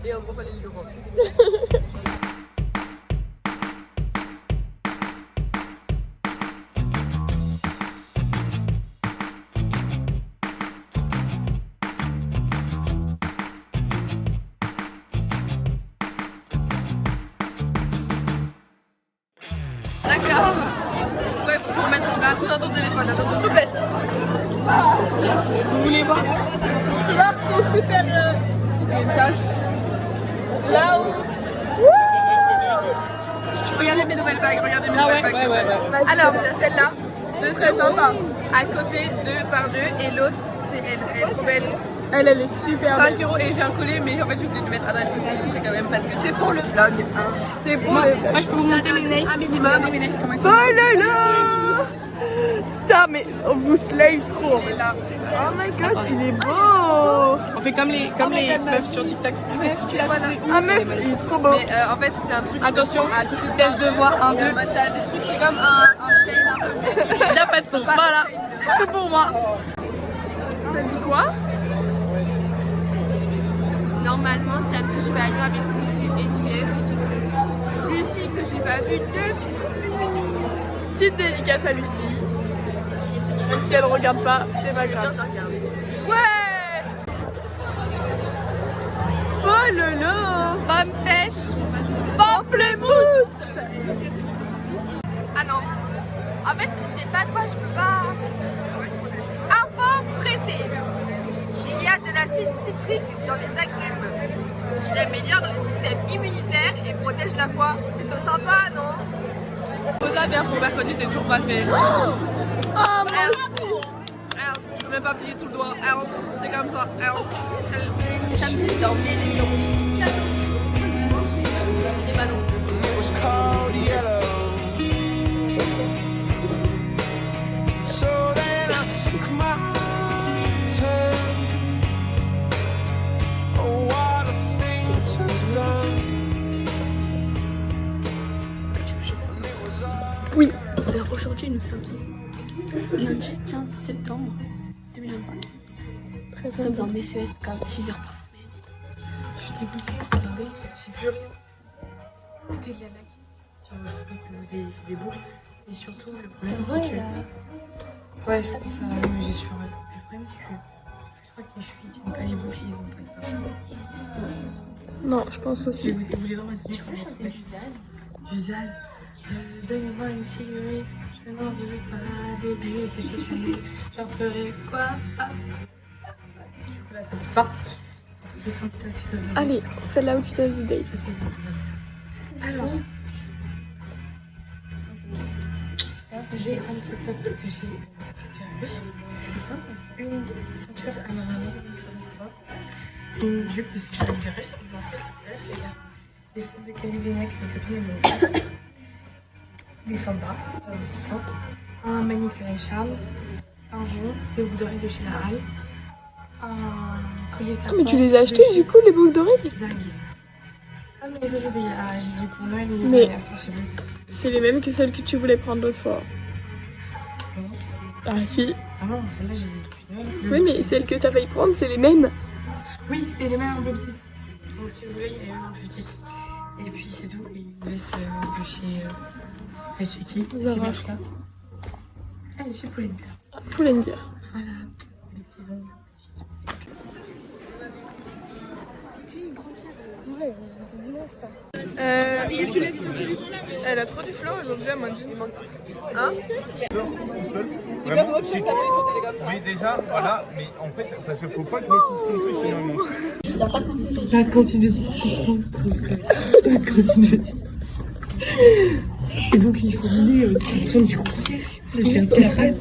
Et en gros, fallait le rendre. D'accord. Ouais, faut remettre un coup dans ton téléphone. Attention, souplesse. Vous voulez voir? Là, c'est super. Il y a une tâche. Là où. Regardez mes nouvelles bagues, regardez mes nouvelles bagues. Ouais. Alors, celle-là, 2 sympas. À côté, 2 par 2. Et l'autre, c'est elle. Elle est trop belle. Elle est super 5 belle. € et j'ai un collier, mais en fait, j'ai oublié de le mettre. Attends, je peux te le montrer quand même parce que c'est pour le vlog. Hein. C'est pour le. Moi je peux vous montrer les nails. Un minimum. Les nails comment ils Oh sont. là là. Ça, mais on vous slave trop. Et là, Oh my god, il est beau. On fait comme les meufs sur TikTok. voilà. Ah meuf, il est trop beau. Mais en fait, c'est un truc. Attention, à côté de test de voix, 1, 2. T'as des trucs, c'est comme un chaîne un peu. Il n'y a pas de son. Voilà, c'est tout pour moi. T'as dit quoi? Normalement, samedi, je vais aller avec Lucie et Inès. Lucie, que j'ai pas vue depuis. Petite dédicace à Lucie. Même si elle regarde pas, c'est pas grave. Ouais. Oh là là. Bonne pêche. Pamplemousse. Ah non. En fait, j'ai pas de voix, je peux pas. Info pressée. Il y a de l'acide citrique dans les agrumes. Il améliore le système immunitaire et protège la foi. Plutôt sympa, non? Faut à faire pour mercredi, c'est toujours pas fait. Oh merci. Je peux même pas plier tout le doigt. C'est comme ça. Samedi, je dormais les Et bah non. It was called yellow. So then I took my turn. Oh, what a thing to have done. Oui. Alors aujourd'hui nous sommes lundi 15 septembre 2025. Nous sommes en SES comme 6 heures par semaine. Je suis dégoûtée. Regardez, j'ai pu mettez de la laque sur vos cheveux que vous ayez fait des boucles. Et surtout le problème c'est que... Ouais je pense ça, mais j'ai su. Le problème c'est que je crois que les cheveux ils tiennent pas les bouches, ils ont fait ça. Non, je pense Je aussi. voulais vraiment être comment ça s'appelle. Du zaz. Donnez-moi une cigarette, je n'en veux pas des bulles que j'ai jamais. J'en ferai quoi? Ah. Du coup là ça passe pas. Je fais un petit peu de Allez, fais là où tu t'as idée. Alors, j'ai un petit truc de chez Stackerus. Une ceinture à ma maman, une jupe de chez Stackerus. On va en faire ce que c'est là, des sortes de Calédonia que mes copines aiment. Des sandras, un Manipulation Charms, un jour, des boucles d'oreilles de chez La Halle, un collier serpent. Ah mais tu les as achetés du coup les boucles d'oreilles? Zag. Ah mais ça c'était à Jésus pour Noël et Mais- ça chez nous. C'est les mêmes que celles que tu voulais prendre l'autre fois. Non. Ah si. Ah non, celle-là je les ai depuis Noël. Oui mais celles que t'as failli prendre c'est les mêmes. Oui, c'était les mêmes un peu petites. Donc si vous voulez, il y a les mêmes un peu petites. Et puis c'est tout. Et il laisse de chez... chez qui? Zara. Chez Bershka. Ah, chez Pauline Pierre. Faut une bière. Voilà. Des petits ongles. J'utilise pas ces gens-là. Elle a trop du flow aujourd'hui, elle m'a dit. Hein? Vraiment, oui, déjà, voilà, mais en fait, parce qu'il faut pas que je me couche comme ça, sinon il manque. La continuité. Et donc il faut mener fonction du coup. Ça je viens de 4 heures.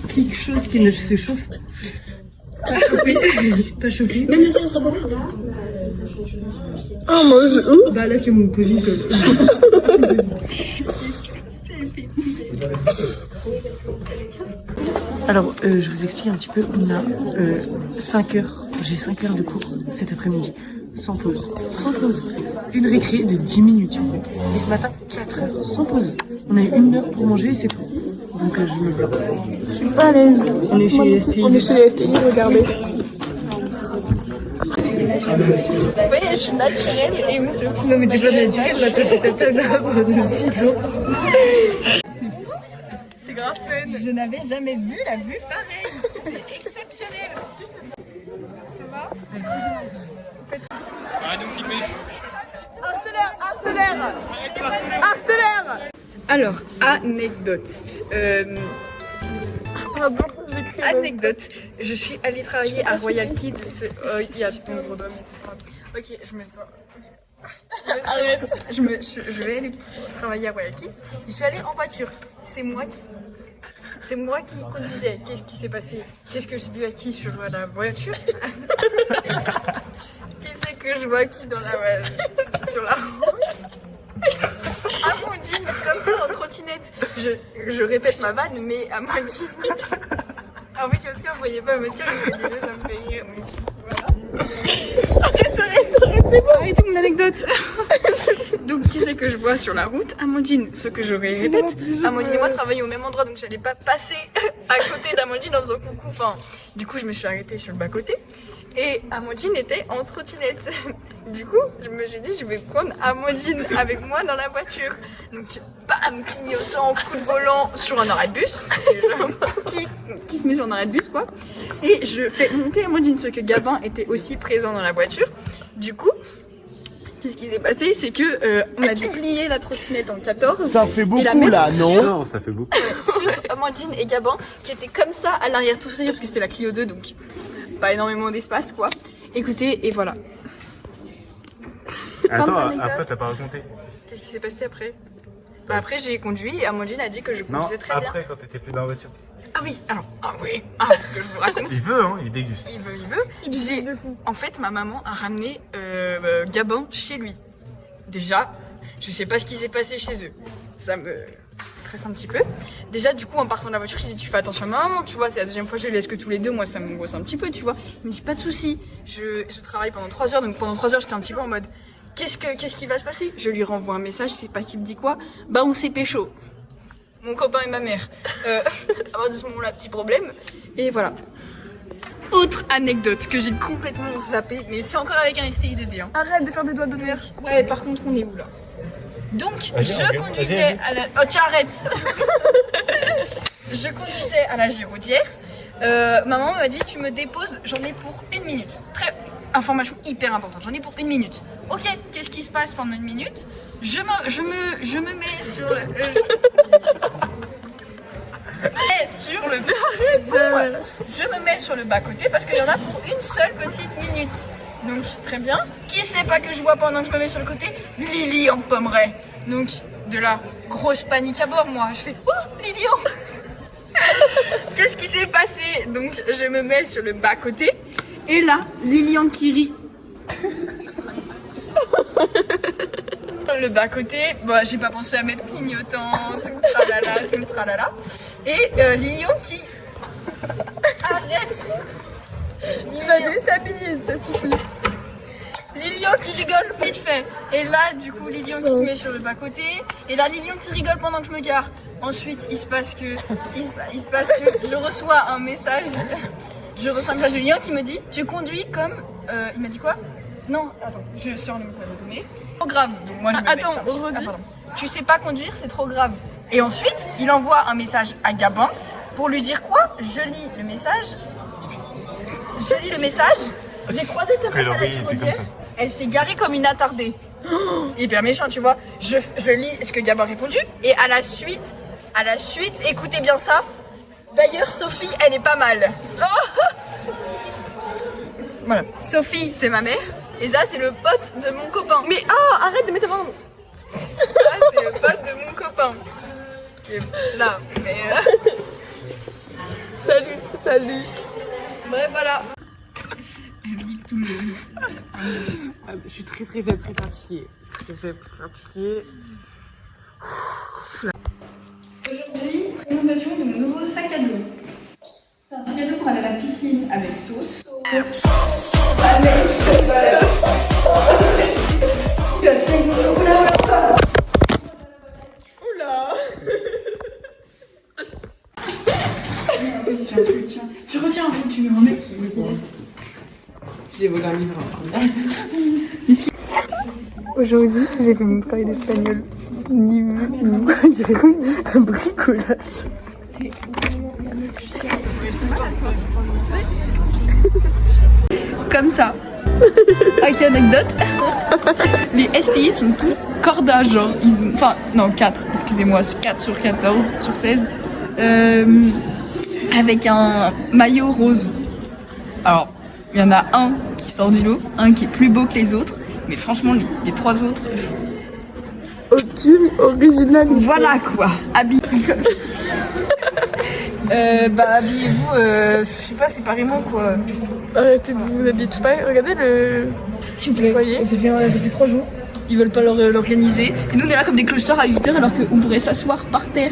Quelque chose qui ne se chauffe. Pas chauffé. Pas chauffé. Même ça sera pas vite. Oh moi je... Bah là tu me poses une colle. Alors, je vous explique un petit peu. On a 5 heures. J'ai 5 heures de cours cet après-midi. Sans pause. Sans pause. Une récré de 10 minutes. Et ce matin, 4 heures. Sans pause. On a eu 1 heure pour manger et c'est tout. Donc, je me bloque. Je suis pas à l'aise. On est chez les STI. On est chez les STI, regardez. voyez, je suis naturelle et oseuse. Non mais t'es pas naturelle, là t'as fait ta tanabre de 6 ans. C'est grave fun. Je n'avais jamais vu la vue pareille. C'est exceptionnel. Arrête de me filmer, Harcelaire. Alors, anecdote. Anecdote. Je suis allée travailler à Royal Kids. Il y a ton gros doigt, mais c'est pas grave. Ok, je me sens. Je vais aller travailler à Royal Kids. Je suis allée en voiture. C'est moi qui conduisais. Qu'est-ce qui s'est passé? Qu'est-ce que je bu à qui sur la voiture? Qui c'est que je vois qui dans sur la route? Amandine, comme ça en trottinette. Je répète ma vanne, mais Amandine. Ah oui, parce que vous voyez pas, parce que déjà ça me fait rire. Donc voilà. Arrêtez mon anecdote. Donc qui c'est que je vois sur la route? Amandine, ce que je répète. Amandine et moi travaillons au même endroit, donc j'allais pas passer à côté d'Amandine en faisant coucou. Enfin, du coup, je me suis arrêtée sur le bas-côté. Et Amandine était en trottinette. Du coup, je me suis dit, je vais prendre Amandine avec moi dans la voiture. Donc, bam, clignotant, coup de volant sur un arrêt de bus. Qui se met sur un arrêt de bus, quoi. Et je fais monter Amandine, ce que Gabin était aussi présent dans la voiture. Du coup, qu'est-ce qui s'est passé? C'est que on a dû plier la trottinette en 14. Ça fait beaucoup là, non? Non, ça fait beaucoup. Sur Amandine et Gabin, qui étaient comme ça à l'arrière, tout ça, parce que c'était la Clio 2, donc pas énormément d'espace, quoi. Écoutez, et voilà. Attends, après t'as pas raconté. Qu'est-ce qui s'est passé après? Bah après j'ai conduit et Amandine a dit que je Non, conduisais très bien. après quand t'étais plus dans la voiture. Ah oui, alors, que je vous raconte. Il veut, hein, il déguste. Il veut. En fait, ma maman a ramené Gabin chez lui. Déjà, je sais pas ce qui s'est passé chez eux. Ça me stresse un petit peu. Déjà, du coup, en partant de la voiture, je dis tu fais attention à ma maman, tu vois, c'est la deuxième fois que je les laisse que tous les deux, moi ça m'angoisse un petit peu, tu vois. Il me dit pas de soucis. Je travaille pendant 3 heures, donc pendant 3 heures, j'étais un petit peu en mode qu'est-ce qui va se passer? Je lui renvoie un message, je sais pas qui me dit quoi. Bah, on s'est pécho. Mon copain et ma mère. À partir de ce moment-là, petit problème. Et voilà. Autre anecdote que j'ai complètement zappé, mais c'est encore avec un STI DD. Hein. Arrête de faire des doigts d'honneur. Ouais, par contre, on est où là? Donc, Vas-y, je conduisais à la. Oh, tiens, arrête. Je conduisais à la Giraudière. Maman m'a dit tu me déposes, j'en ai pour 1 minute. Information hyper importante, j'en ai pour 1 minute. Ok, qu'est-ce qui se passe pendant 1 minute? Je me mets sur le. Je me mets sur le bas-côté parce qu'il y en a pour 1 seule petite minute. Donc, très bien. Qui sait pas que je vois pendant que je me mets sur le côté? Lily en pommeraie. Donc, de la grosse panique à bord, moi. Je fais oh, Lilian. Qu'est-ce qui s'est passé? Donc, je me mets sur le bas-côté. Et là, Lilian qui rit. Le bas-côté, bah, j'ai pas pensé à mettre clignotant, tout le tralala. Et Lilian qui... Arrête. Tu la déstabilises, ça suffit. Lilian qui rigole vite fait. Et là, du coup, Lilian qui se met sur le bas-côté. Et là, Lilian qui rigole pendant que je me gare. Ensuite, il se passe que je reçois un message. Je reçois un message de Lilian qui me dit tu conduis comme... il m'a dit quoi? Non, attends, je sors le message résumé. Trop grave. Donc moi, je me Attends, mets ça. redis. Pardon. Tu sais pas conduire, c'est trop grave. Et ensuite, il envoie un message à Gabin pour lui dire quoi? Je lis le message. J'ai croisé ta meuf à la Giraudière. Elle s'est garée comme une attardée. Hyper méchant, tu vois. Je lis ce que Gabin a répondu. Et à la suite, écoutez bien ça. D'ailleurs, Sophie, elle est pas mal. Voilà. Sophie, c'est ma mère. Et ça, c'est le pote de mon copain. Mais oh, arrête de mettre ta main. Ça, c'est le pote de mon copain. Qui est là. Mais Salut. bref, voilà. Je suis très fatiguée. Aujourd'hui, présentation de mon nouveau sac à dos. C'est un sac à dos pour aller à la piscine avec sauce. Oula. Tu retiens en fait, tu me remets. J'ai volé un livre en première. Aujourd'hui, j'ai fait mon travail d'espagnol. Ni vu, ni moi, un bricolage. Comme ça. Ok, anecdote. Les STI sont tous cordas, genre. Ils ont... Enfin, non, 4, excusez-moi. 4 sur 14, sur 16. Avec un maillot rose. Alors, il y en a un qui sort du lot, un qui est plus beau que les autres. Mais franchement, les 3 autres... Aucune originalité. Voilà quoi. Habillez-vous, je sais pas, séparément quoi. Arrêtez de vous habiller tous pareil. Regardez le S'il vous plaît. foyer. Ça fait 3 jours. Ils veulent pas l'organiser. Et nous on est là comme des clochards à 8h alors qu'on pourrait s'asseoir par terre.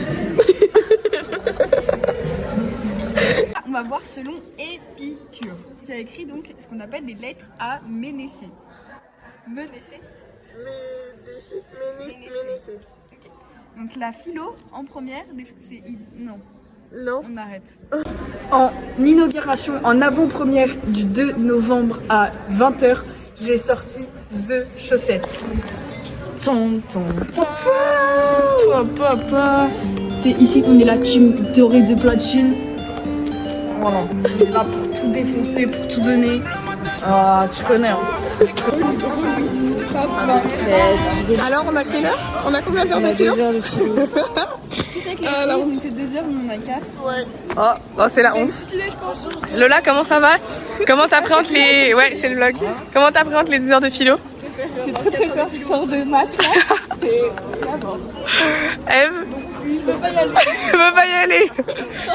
On va voir selon Épicure. Qui a écrit donc ce qu'on appelle des lettres à Ménécée. Ménécée. Ok. Donc la philo en première, c'est... Non. Non. On arrête. En inauguration, en avant-première du 2 novembre à 20h, j'ai sorti The Chaussette. Ton. C'est ici qu'on est la team dorée de platine. Voilà. On est là pour tout défoncer, pour tout donner. Ah, tu connais. Hein. Alors, on a quelle heure? On a combien d'heures de philo? Tu sais que les filles, ils ont que 2 heures, nous on a 4. Ouais. Oh, c'est la honte. Lola, comment ça va? Comment t'appréhendes les... Ouais, c'est le vlog. Comment t'appréhendes les 2 heures de philo? J'ai très peur, je sors de maths là. Eve? Je peux pas y aller. Je peux pas y aller.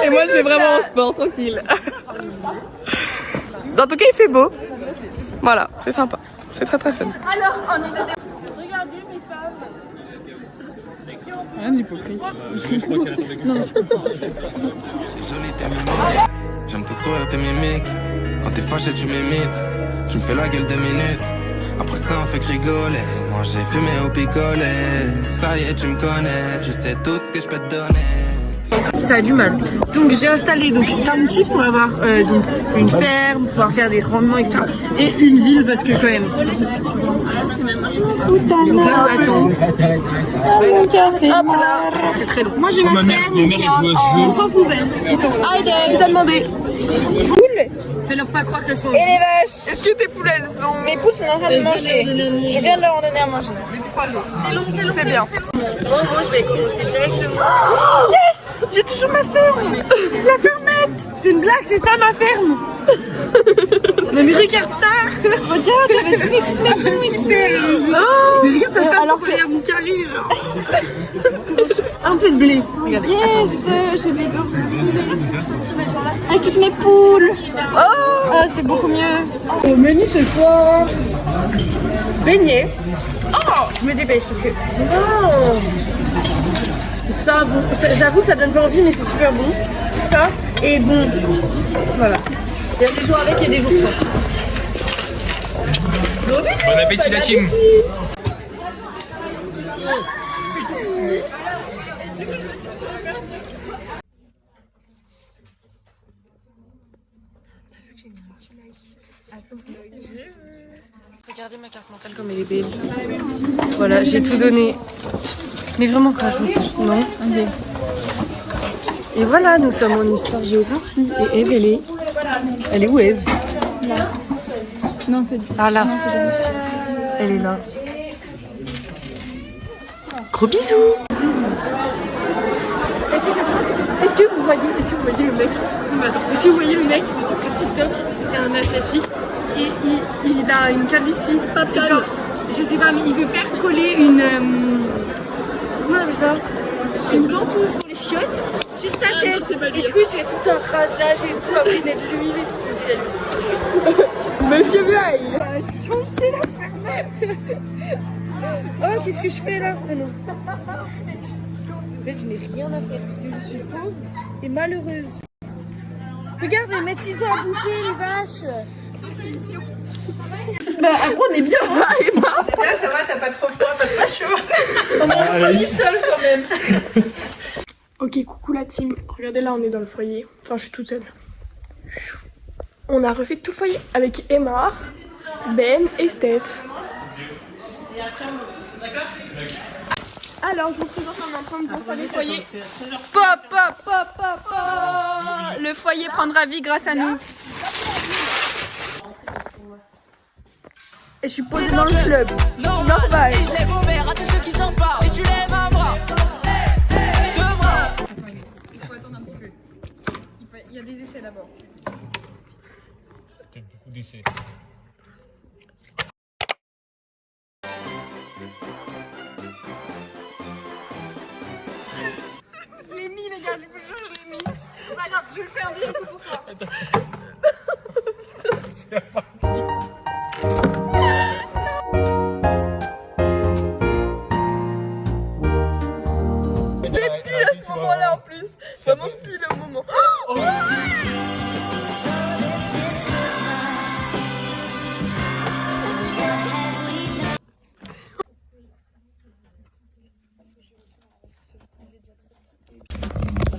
Et moi, je vais vraiment au sport, tranquille. En tout cas, il fait beau. Voilà, c'est sympa. C'est très très fun. Alors, on est de... Regardez mes femmes. Rien d'hypocrite. Jolie, t'es mimique. J'aime tes sourires, tes mimiques. Quand t'es fâché, tu m'imites. Tu me fais la gueule 2 minutes. Après ça, on fait que rigoler. Moi, j'ai fumé au picolet. Ça y est, tu me connais. Tu sais tout ce que je peux te donner. Ça a du mal. Donc j'ai installé donc Tamti pour avoir donc une ferme, pouvoir faire des rendements, etc. Et une ville parce que quand même. Donc là on attend. C'est très long. Moi j'ai ma ferme. On s'en fout Ben. On s'en fout. Qui t'a demandé? Fais-leur pas croire qu'elles sont. Et les vaches. Est-ce que tes poulets, elles sont... Mes poules sont en train de manger. Je viens de leur en donner à manger depuis 3 jours. C'est bien. Bon, moi je vais commencer directement. Yes! J'ai toujours ma ferme! La fermette! C'est une blague, c'est ça ma ferme! Non mais regarde ça! Regarde, j'avais toutes mes petites maisons XP! Non! Mais regarde, ça fait alors que mon carré, genre! Un peu de blé! Regardez, yes! J'ai mes deux avec toutes mes poules! Oh! Ah, c'était beaucoup mieux! Au menu ce soir, beignet. Oh! Je me dépêche parce que... Non! Ça, bon, j'avoue que ça donne pas envie, mais c'est super bon. Ça, et bon, voilà. Il y a des jours avec et des jours sans. Bon appétit la team. Regardez ma carte mentale comme elle est belle. Voilà, j'ai tout donné. Mais vraiment rajoute, non? Okay. Et voilà, nous sommes en histoire géographie. Et Eve, elle est où Eve? Là. Non, c'est... Ah là. Non, elle est là. Gros bisous. Est-ce que vous voyez le mec? Est-ce que vous voyez le mec sur TikTok? C'est un asiatique. Et il a une calvitie. Genre, je sais pas, mais il veut faire coller une... comment on appelle ça? Une ventouse pour les chiottes sur sa tête. Et du coup, il fait tout un rasage et tout, après il met de l'huile et tout. Monsieur Blague, il a changé la fermette. Oh, qu'est-ce que je fais là? Ah non. En fait, je n'ai rien à faire parce que je suis pauvre et malheureuse. Regarde, ils mettent 6 ans à boucher, les vaches. Bah, après, on est bien, va, Emma. Là, ça va, t'as pas trop froid, pas trop chaud. On est du sol quand même. Ok, coucou la team. Regardez là, on est dans le foyer. Enfin, je suis toute seule. On a refait tout le foyer avec Emma, Ben et Steph. Alors, je vous présente, on est en train de installer le foyer. Pop, pop, pop, pop, pop. Le foyer prendra vie grâce à nous. Et je suis posée dans le club. Normal. Et je lève mon verre à tous ceux qui s'en parlent. Et tu lèves un bras. Deux bras. Attends, il faut attendre un petit peu. Il y a des essais d'abord. Peut-être beaucoup d'essais. Je l'ai mis, les gars, du coup, je l'ai mis. C'est pas grave, je le fais un deuxième coup pour toi. C'est parti. Pile à ce moment-là en plus. Vraiment pile au moment.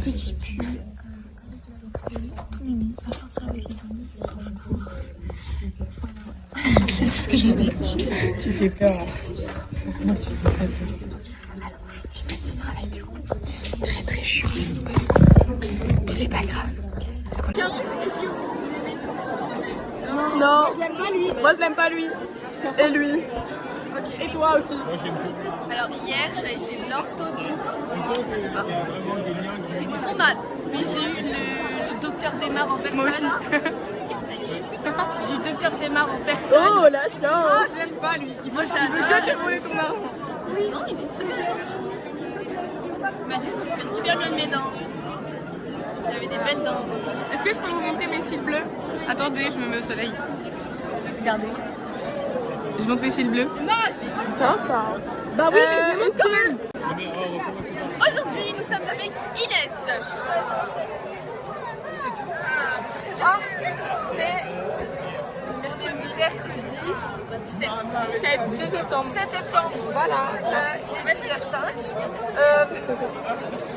Petit pull, tout mimi, à sortir avec les amis, en course. Voilà. C'est tout ce que j'avais dit. Tu fais peur. Alors aujourd'hui, petit travail de groupe, très très chiant. Mais c'est pas grave. Parce qu'on... Est-ce que vous aimez tous? Non. J'aime pas lui. Moi je l'aime pas lui. Et lui. Et toi aussi. Moi j'aime tout. Alors, hier, j'allais chez l'orthodontiste. J'ai trop mal. Mais j'ai eu le docteur Desmar en personne. Moi aussi. J'ai eu le docteur Desmar en personne. Oh la chance. j'aime pas lui. Moi, je l'adore. Toi qui as volé ton argent. Non, il est super gentil. Il m'a dit que je fais super bien de mes dents. J'avais des belles dents. Est-ce que je peux vous montrer mes cils bleus? Attendez, je me mets au soleil. Regardez. Je montre mes cils bleus. C'est moche. Sympa. Bah oui, mais je montre quand même. Aujourd'hui, nous sommes avec Inès. Mercredi 7 septembre. 7 septembre, voilà, il est 5.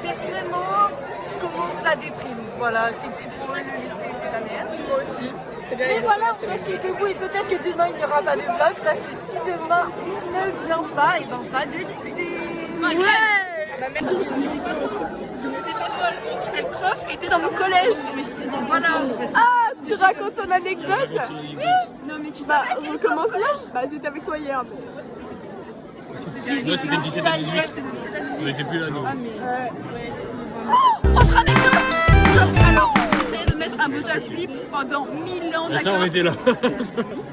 Personnellement, je commence la déprime. Voilà, c'est plus drôle, le lycée, c'est la merde. Moi aussi. Mais voilà, on reste debout et peut-être que demain il n'y aura pas de vlog parce que si demain ne vient pas, et ben pas de lycée. Ma Ma mère, je n'étais pas folle. Cette prof était dans mon collège. Mais c'est dans voilà. Ah, tu racontes ton anecdote? Oui. Non mais tu sais. Bah, on commence là. Bah, j'étais avec toi hier. Moi c'était le 17 à 18. On était plus là nous. Autre anecdote. Alors, j'essayais de mettre un bottle flip pendant 1000 ans, Et ça d'accord. on était là.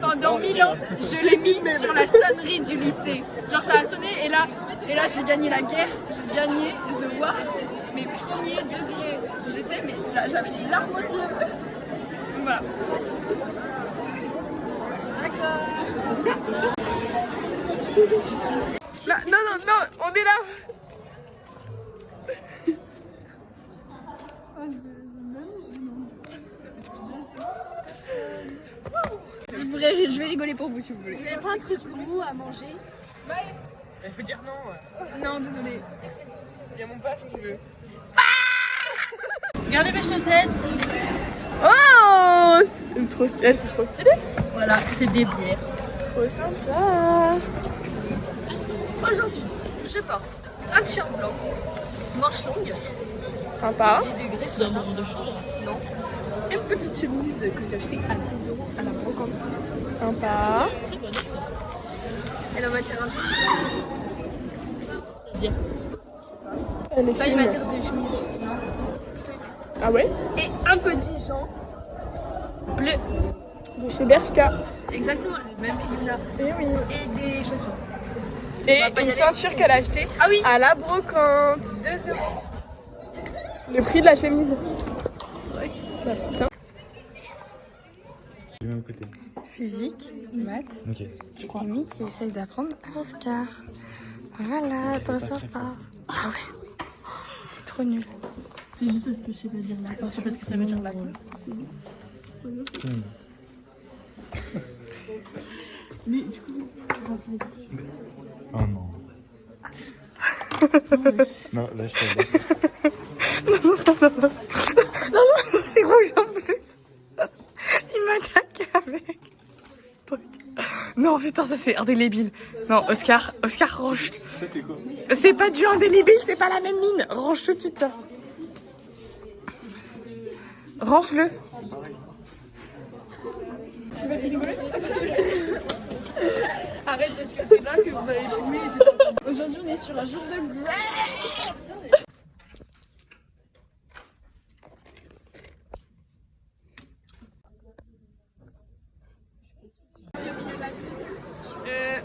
Pendant 1000 ans, je l'ai mis sur la sonnerie du lycée. Genre ça a sonné et là j'ai gagné la guerre, j'ai gagné The War, mes premiers degrés. J'étais, mais là j'avais des larmes aux yeux. Donc voilà. Là, non, on est là. Je vais rigoler pour vous si vous voulez. Vous avez pas un truc roux à manger? Elle fait dire non. Non, désolé. Il y a mon pas si tu veux. Regardez mes chaussettes. Oh, elles sont trop stylées. Voilà, c'est des bières. Trop sympa. Aujourd'hui, je porte un t-shirt blanc, manche longue, Sympa. 10 degrés, c'est un moment de chambre. Non. Une petite chemise que j'ai achetée à 10 € à la brocante. Sympa. Elle est en matière un peu. Elle est C'est pas une fine. matière de chemise, non. Ah ouais? Et un petit jean bleu. De chez Bershka. Exactement, le même qu'il là. Et oui. Et des chaussures. Et va pas y une aller. ceinture qu'elle a achetée Ah oui, à la brocante. 2 €. Le prix de la chemise. Ouais. Bah putain. Du même côté. Physique, maths, Ok. Amy qui essaye d'apprendre à Oscar. Voilà, trop sympa. Ah ouais, c'est trop nul. C'est juste parce que je sais pas dire la. C'est parce que ça veut dire la. Mais du coup, tu remplaces. Oh non. Non, là je fais. C'est rouge en plus. Il m'a mec. Non, putain, ça c'est indélébile. Non, Oscar, range. Ça, c'est quoi? C'est pas du indélébile, c'est pas la même mine. Range tout de suite ça. Range-le. Arrête parce que c'est là que vous m'avez filmé. Aujourd'hui, on est sur un jour de grève.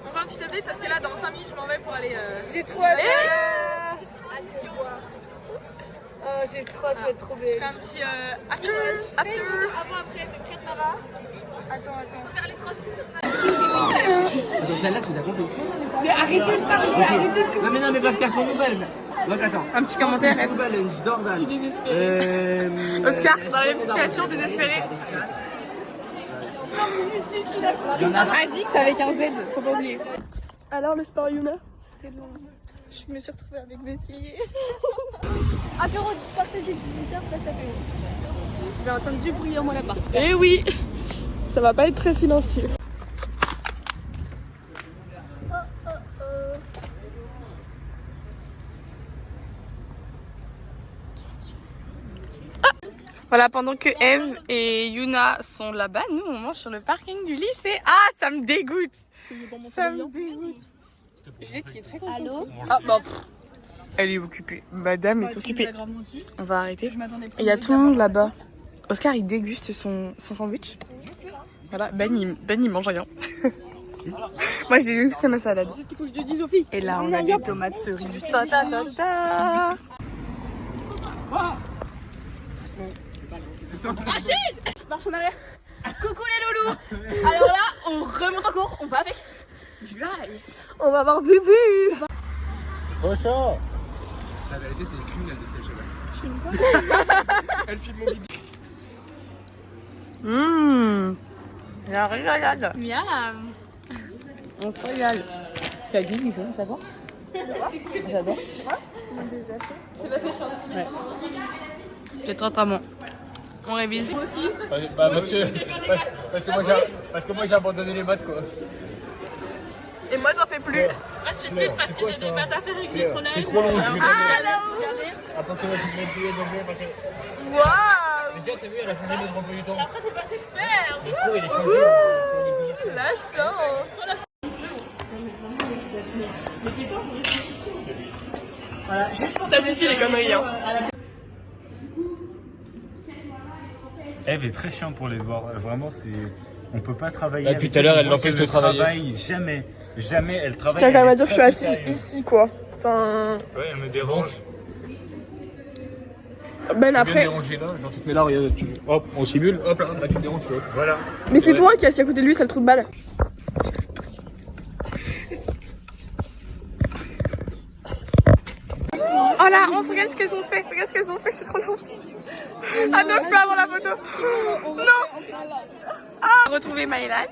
On fait un petit update parce que là, dans 5 minutes, je m'en vais pour aller. J'ai trop hâte. Oh, j'ai trop hâte, tu vas être trop belle. Je fais un petit after. Avant, après, de Crête-Nara. Attends. Faire les transitions. Attends, celle-là, tu les as comptées. Mais arrêtez de parler, arrêtez de... Non, mais parce qu'elles sont nouvelles. Donc, attends. Un petit commentaire. Elles sont nouvelles, Jordan. Je suis désespérée. Oscar, dans la même situation, désespéré. Azix avec un Z, faut pas oublier. Alors, le sport Yuna? C'était long. Je me suis retrouvée avec Bessie. Apéro partagé 18h, place à payer. Je vais entendre du bruit en moi là-bas. Eh oui, ça va pas être très silencieux. Voilà, pendant que Eve et Yuna sont là-bas, nous on mange sur le parking du lycée. Ah, ça me dégoûte. Ça me dégoûte. Juliette qui est très contente. Allô? Ah bah elle est occupée. Madame est occupée. On va arrêter. Il y a tout le monde là-bas. Oscar il déguste son sandwich. Voilà, Ben il mange rien. Moi je déguste ma salade. C'est ce qu'il faut que je te dise, Sophie. Et là on a des tomates cerises. Ta ta ta ta. Je marche en arrière. Coucou les loulous. Alors là, on remonte en cours, on va avec July. On va voir Bubu. Rocha. La vérité, c'est une criminelle de tel cheval. Elle filme mon bibi. La régalade. Miam. On se régale. T'as dit ils sont, ça va? J'adore. C'est passé chiant. Ouais. J'ai trop tramant. On révise. Bah, parce que moi j'ai abandonné les maths quoi. Et moi j'en fais plus. Ah tu me dis parce que j'ai des maths à faire avec les C'est trop long, je vais Ah Attends, tu vas te mettre billet d'anglais. waouh. Déjà, t'as vu, elle a changé notre emploi du temps. Après t'es pas expert. Le cours il est changé pour les billets. La chance. Voilà, juste pour Ça suffit les conneries hein. Eve est très chiante pour les devoirs. Vraiment, c'est. On peut pas travailler. Depuis tout à l'heure, elle l'empêche de travailler. Travaille jamais elle travaille. Je tiens quand même à elle est dire que je suis très assise sérieuse. ici quoi. Enfin. Ouais, elle me dérange. Ben Tu viens après. me déranger là, genre tu te mets là, regarde, hop, on simule, hop là, tu te déranges, tu vois. Voilà. Mais c'est toi qui es assis à côté de lui, c'est le trou de balle. Oh là, on se regarde ce qu'elles ont fait. Regarde ce qu'elles ont fait, c'est trop long. Ah non, je peux avoir la photo. Non. Ah, retrouver Maëlan.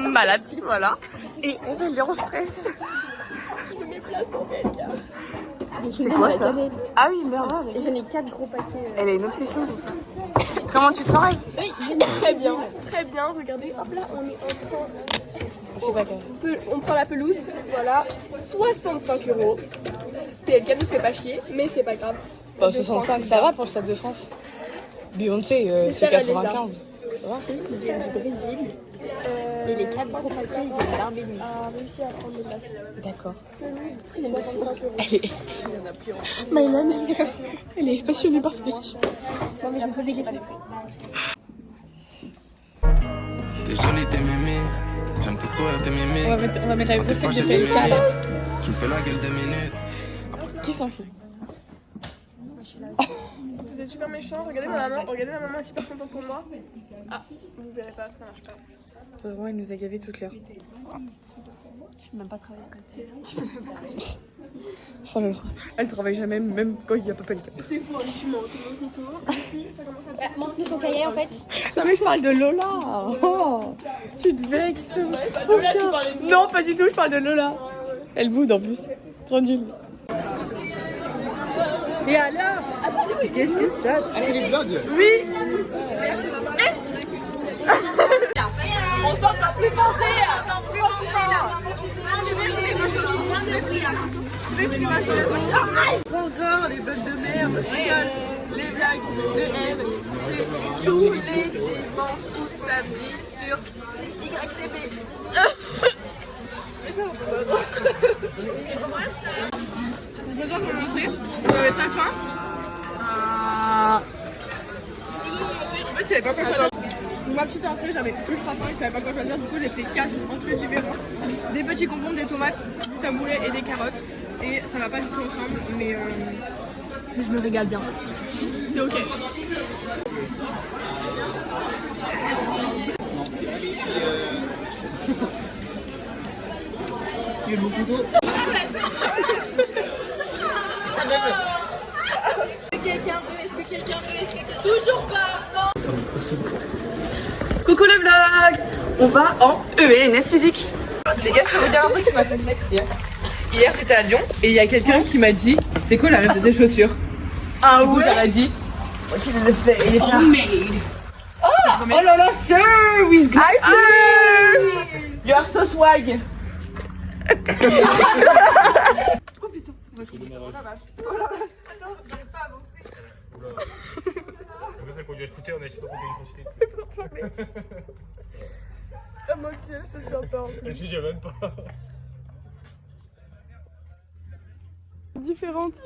Malade, voilà. Et Eve, elle est rose presse. C'est quoi ça? Ah oui, merde. J'en ai 4 gros paquets. Elle a une obsession pour ça. Comment tu te sens, Eve? Oui, Très bien, très bien. Regardez, hop là, on est en train. C'est pas grave. On prend la pelouse, voilà, 65 €. PLK ne se fait pas chier, mais c'est pas grave. Bah, 65, ça va pour le Stade de France. Beyoncé, c'est J'espère elle les a. 95. Ça va? Ils viennent du Brésil. Et les 4 gros paquets, ils viennent d'Arménie. A réussi à prendre des places. D'accord. Pelouse, 65 €. Elle est... Maëlan, elle est passionnée par ce qu'elle dit. Non, mais je me pose des questions. T'es jolie, t'es mémé. J'aime tes sourires, tes mémés. On va mettre la Quand t'es grosse fâché, tête tu de PLK là. m'imites. Tu me fais la gueule 2 minutes. Qui s'en fout? Vous êtes super méchants, regardez ma maman, elle est super contente pour moi. Ah, vous verrez pas, ça marche pas. Vraiment, elle nous a gavé toute l'heure. Je peux même pas travailler à cause d'elle. Oh là là. Elle travaille jamais, même quand il n'y a pas PLK. C'est faux, tu mens, tu manges mytho. Ici, ça commence à être. Montre-nous ton cahier en fait. Non mais je parle de Lola. Oh, tu te vexes. Lola, tu parlais de moi. Non, pas du tout, je parle de Lola. Elle boude en plus. Trop nul. Et alors? Qu'est-ce que ça? Ah, c'est les vlogs. Oui. penser. Encore les blagues de merde, je rigole. Les blagues de M, c'est tous les dimanches ou samedis sur YTV. Et ça, on peut pas. Je me sens pour montrer. J'avais très faim. En fait, je savais pas quoi choisir. Pour ma petite entrée, j'avais ultra faim et je savais pas quoi choisir. Du coup, j'ai pris 4 entrées différentes. Des petits concombres, des tomates, du taboulé et des carottes. Et ça va pas du tout ensemble, mais je me régale bien. C'est ok. Tu veux mon couteau? Toujours pas. Coucou les vlogs. On va en ENS physique. Les gars, je peux vous dire un truc qui m'a fait flex hier. Hier, j'étais à Lyon et il y a quelqu'un qui m'a dit c'est quoi la rêve de tes chaussures? Ah Du coup, elle a dit moi qui le fais. Il est là. Oh là là, sir, with glasses. You are so swag. Oh putain. Oh la vache. Oh la vache. Attends, j'arrive pas à avancer. C'est qu'on lui a scooter, on a essayé de compter une quantité. Ah mon dieu, ça tient pas en plus. Elle suit même pas. Différente.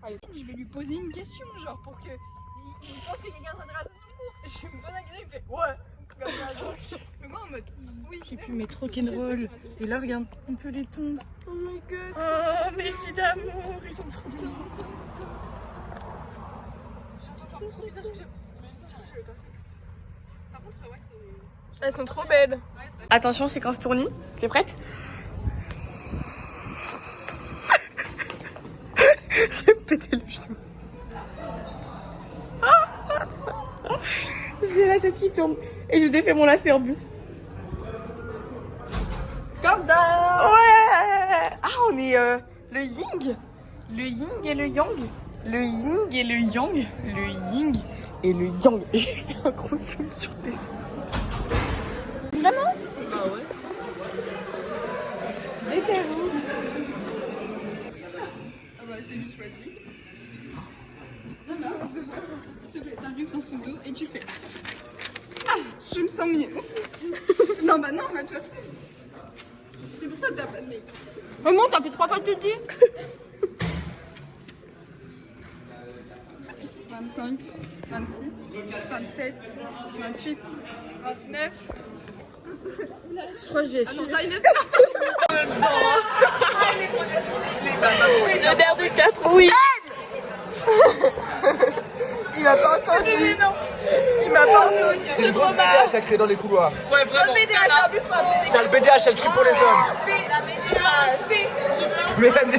Je vais lui poser une question, genre pour que il pense que quelqu'un s'intéresse à son cours. Je suis une bonne agrégée, il fait ouais. Comme ça, genre. Mais moi en mode oui. J'ai pu mettre rock'n'roll. Et là, regarde, un peu les tongs. Oh my god. Oh, mes filles d'amour, ils sont trop bien. J'entends genre trop bizarre, je vais pas faire. Par contre, ouais, c'est. Elles sont trop belles. Attention, séquence tournis. T'es prête? J'ai pété le genou. J'ai la tête qui tourne. Et j'ai défait mon lacet en bus. Countdown! Ouais! Ah, on est le yin. Le yin et le yang. Le yin et le yang. Le yin et le yang. J'ai fait un gros zoom sur tes seins. Vraiment? Ah ouais. Déterre-vous. Ah bah c'est vite choisi. Non, non. S'il te plaît, t'arrives dans son dos et tu fais. Ah, je me sens mieux. Non bah non, va te faire foutre. C'est pour ça que t'as pas de make. Maman, t'as fait 3 fois que tu te dis? 25, 26, 27, 28, 29. Je crois que j'ai Ah non, ça, Inès, le nerf de 4, oui. Il m'a pas entendu. Il m'a pas entendu. C'est une grosse BDH, elle crée dans les couloirs. Ouais, vraiment. C'est le BDH, elle crie pour les hommes. Mais elle me dit...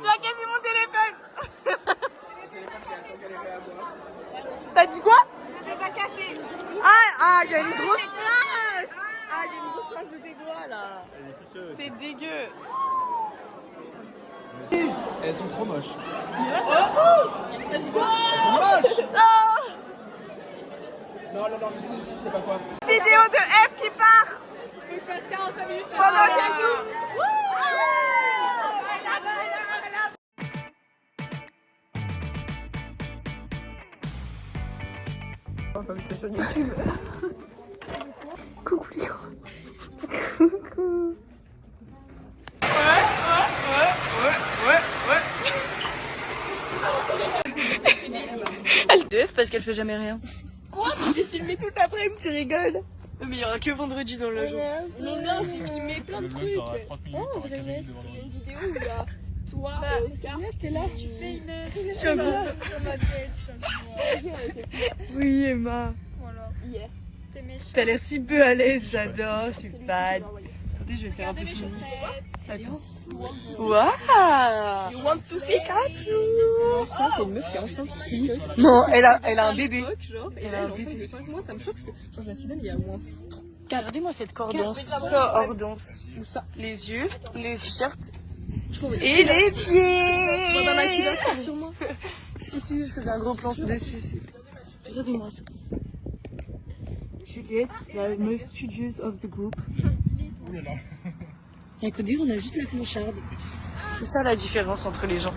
Tu as cassé mon téléphone. T'as dit quoi? Je l'ai pas cassé. Ah, il y a une grosse trace. Ah, il y a une grosse trace de tes doigts là. C'est dégueu. Elles sont trop moches. T'as dit quoi? Moches. Ah, Non, mais c'est pas quoi. vidéo de F qui part. Faut que je fasse 45 minutes. Pendant qu'il tout. Sur YouTube. Coucou les gros. Coucou. Elle dev parce qu'elle fait jamais rien. Quoi? Mais j'ai filmé toute l'après-midi, tu rigoles. Mais il y aura que vendredi dans le jour. Mais non, j'ai filmé plein de trucs. Oh, je rêvais. Il y a une vidéo où il y a toi et Oscar. Inès, t'es là. Tu fais Inès. Je suis un peu. Sur ma tête, ça se voit. Oui, Emma. Voilà. Hier. T'es méchant. T'as l'air si peu à l'aise, j'adore, je suis fan. Attendez, je vais faire un peu de musique. Attends. Waouh! You want to see? Ça, c'est une meuf qui est enceinte ici. Non, elle a un bébé. Elle a un bébé de 5 mois, ça me choque. Genre, je la suis même il y a au moins. Regardez-moi cette cordance. Cordance. Où ça? Les yeux, les t-shirts Et les pieds. Dans ma culotte sur moi. Si, je faisais un gros plan dessus. Regardez-moi ça. Juliette, la most studieuse of the group. Et à côté, on a juste la clocharde. C'est ça la différence entre les gens.